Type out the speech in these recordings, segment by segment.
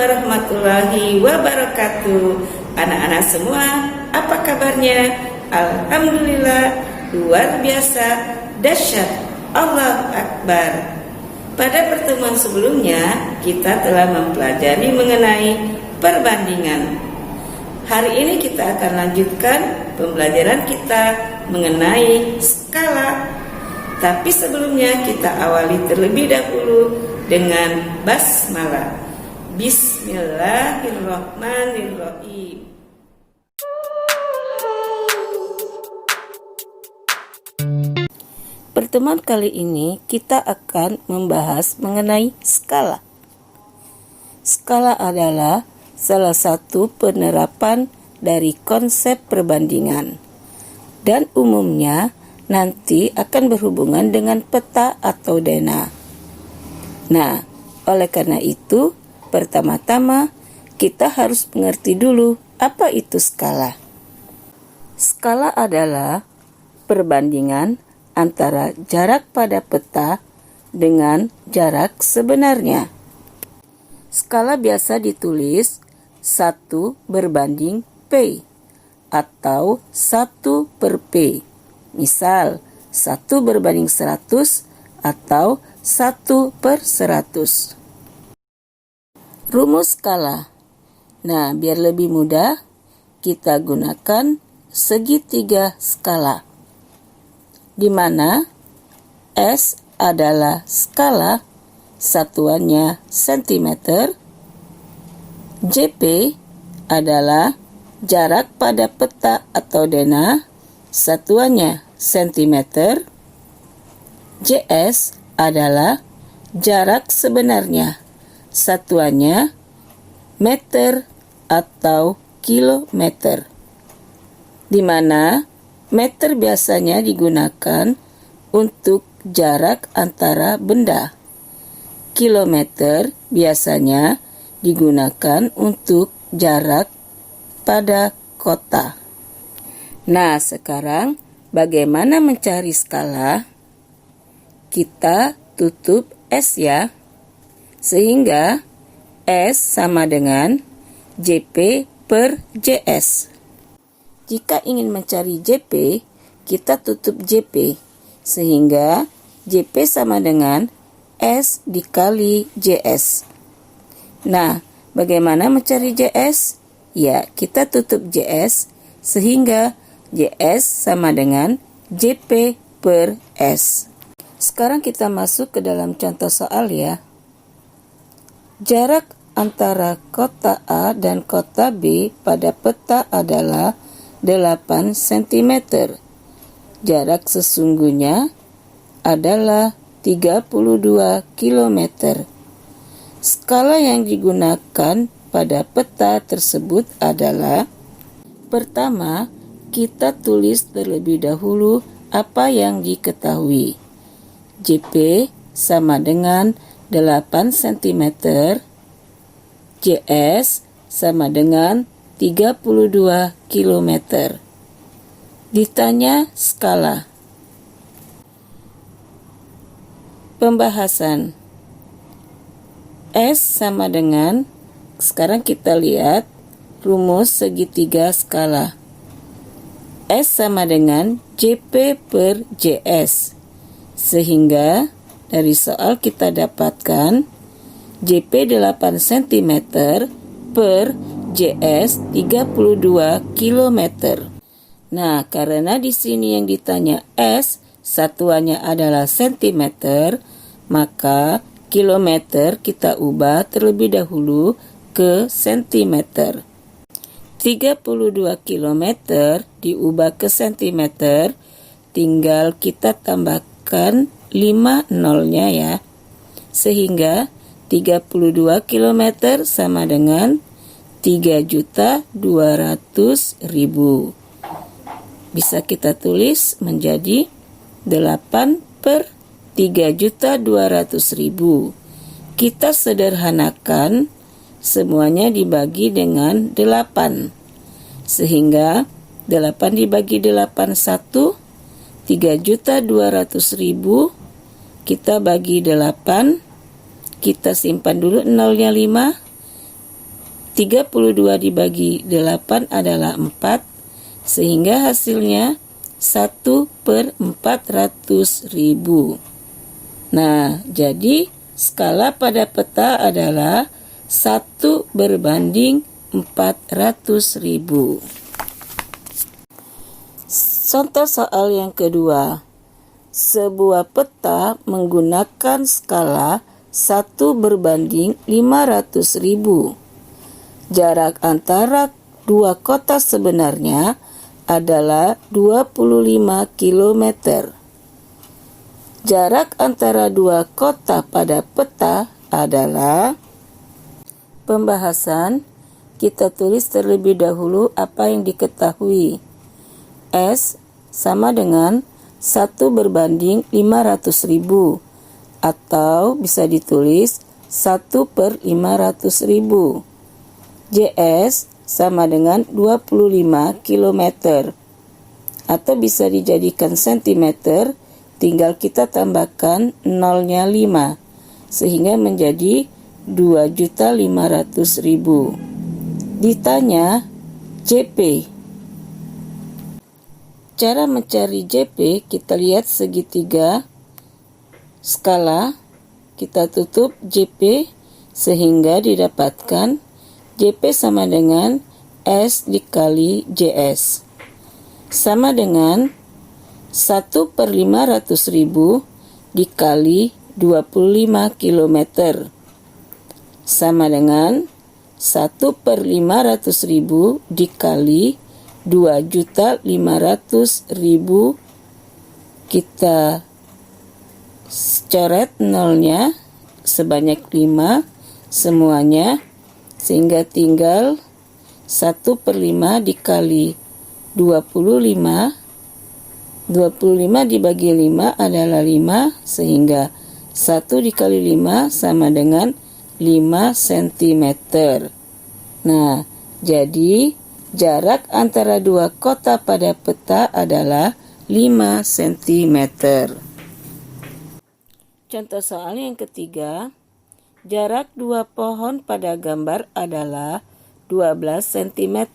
warahmatullahi wabarakatuh. Anak-anak semua, apa kabarnya? Alhamdulillah, luar biasa, dahsyat, Allahu Akbar. Pada pertemuan sebelumnya, kita telah mempelajari mengenai perbandingan. Hari ini kita akan lanjutkan pembelajaran kita mengenai skala. Tapi sebelumnya kita awali terlebih dahulu dengan basmalah. Bismillahirrahmanirrahim. Pertemuan kali ini kita akan membahas mengenai skala. Skala adalah salah satu penerapan dari konsep perbandingan dan umumnya nanti akan berhubungan dengan peta atau dena. Nah, oleh karena itu, pertama-tama kita harus mengerti dulu apa itu skala. Skala adalah perbandingan antara jarak pada peta dengan jarak sebenarnya. Skala biasa ditulis 1 berbanding P atau 1 per P. Misal, 1 berbanding 100 atau 1 per 100. Rumus skala. Nah, biar lebih mudah, kita gunakan segitiga skala, di mana S adalah skala, satuannya cm, JP adalah jarak pada peta atau dena, satuannya cm, JS adalah jarak sebenarnya, satuannya meter atau kilometer, di mana meter biasanya digunakan untuk jarak antara benda. Kilometer biasanya digunakan untuk jarak pada kota. Nah, sekarang bagaimana mencari skala? Kita tutup S ya. Sehingga S sama dengan JP per JS. Jika ingin mencari JP, kita tutup JP, sehingga JP sama dengan S dikali JS. Nah, bagaimana mencari JS? Ya, kita tutup JS, sehingga JS sama dengan JP per S. Sekarang kita masuk ke dalam contoh soal ya. Jarak antara kota A dan kota B pada peta adalah 8 cm. Jarak sesungguhnya adalah 32 km. Skala yang digunakan pada peta tersebut adalah: pertama, kita tulis terlebih dahulu apa yang diketahui. JP sama dengan 8 cm, JS sama dengan 32 km. Ditanya skala. Pembahasan. S sama dengan, sekarang kita lihat rumus segitiga skala. S sama dengan JP per JS. Sehingga dari soal kita dapatkan JP 8 cm per JS 32 km. Nah, karena di sini yang ditanya S, satuannya adalah cm, maka kilometer kita ubah terlebih dahulu ke cm. 32 km diubah ke cm, tinggal kita tambahkan 5 nolnya ya. Sehingga 32 km sama dengan 3.200.000. Bisa kita tulis menjadi 8 per 3.200.000. Kita sederhanakan, semuanya dibagi dengan 8. Sehingga 8 dibagi 8 1, 3.200.000. Kita bagi 8, kita simpan dulu nolnya 5. 32 dibagi 8 adalah 4, sehingga hasilnya 1/400.000. Nah, jadi skala pada peta adalah 1/400.000. Contoh soal yang kedua. Sebuah peta menggunakan skala 1/500.000. Jarak antara dua kota sebenarnya adalah 25 km. Jarak antara dua kota pada peta adalah... Pembahasan, kita tulis terlebih dahulu apa yang diketahui. S sama dengan 1/500.000 atau bisa ditulis 1/500.000. JS sama dengan 25 km atau bisa dijadikan cm, tinggal kita tambahkan nolnya 5 sehingga menjadi 2.500.000. Ditanya JP. Cara mencari JP, kita lihat segitiga skala, kita tutup JP sehingga didapatkan JP sama dengan S dikali JS. Sama dengan 1/500.000 dikali 25 km. Sama dengan 1/500.000 dikali 2.500.000. Kita coret nolnya sebanyak 5 semuanya, sehingga tinggal 1/5 dikali 25. 25 dibagi 5 adalah 5, sehingga 1 dikali 5 sama dengan 5 cm. Nah, jadi jarak antara dua kota pada peta adalah 5 cm. Contoh soal yang ketiga. Jarak dua pohon pada gambar adalah 12 cm.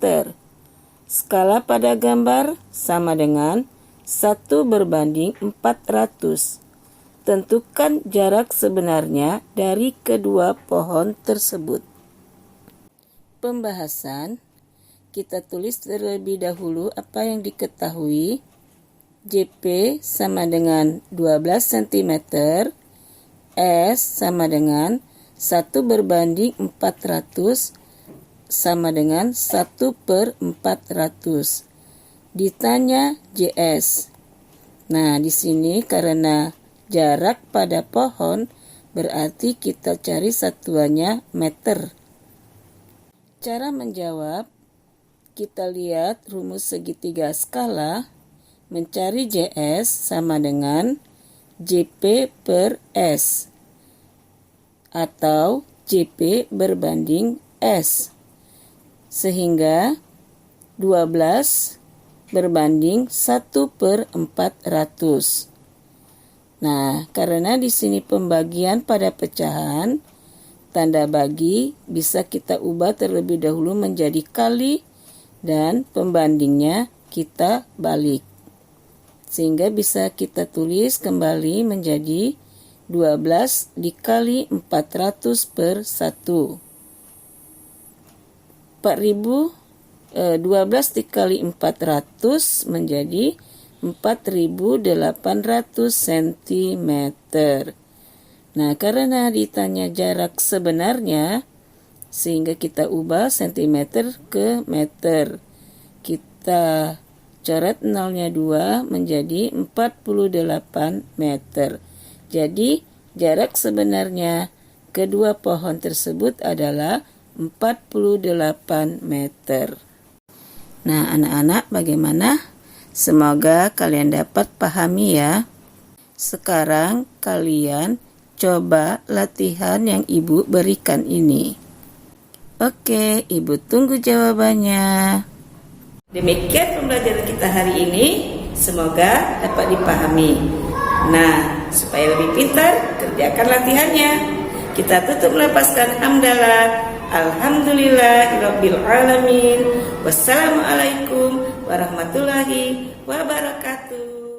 Skala pada gambar sama dengan 1/400. Tentukan jarak sebenarnya dari kedua pohon tersebut. Pembahasan, kita tulis terlebih dahulu apa yang diketahui. JP sama dengan 12 cm, S sama dengan 1/400 sama dengan 1/400. Ditanya JS. Nah, di sini karena jarak pada pohon berarti kita cari satuannya meter. Cara menjawab, kita lihat rumus segitiga skala. Mencari JS sama dengan JP per S atau JP berbanding S, sehingga 12 berbanding 1/400. Nah, karena di sini pembagian pada pecahan, tanda bagi bisa kita ubah terlebih dahulu menjadi kali dan pembandingnya kita balik. Sehingga bisa kita tulis kembali menjadi 12 dikali 400 per 1. 12 dikali 400 menjadi 4.800 cm. Nah, karena ditanya jarak sebenarnya, sehingga kita ubah cm ke meter. Kita coret nolnya 2 menjadi 48 meter. Jadi, jarak sebenarnya kedua pohon tersebut adalah 48 meter. Nah, anak-anak bagaimana? Semoga kalian dapat pahami ya. Sekarang kalian coba latihan yang Ibu berikan ini. Oke, Ibu tunggu jawabannya. Demikian pembelajaran kita hari ini. Semoga dapat dipahami. Nah, supaya lebih pintar, kerjakan latihannya. Kita tutup melepaskan hamdalah. Alhamdulillahirabbil alamin. Wassalamualaikum warahmatullahi wabarakatuh.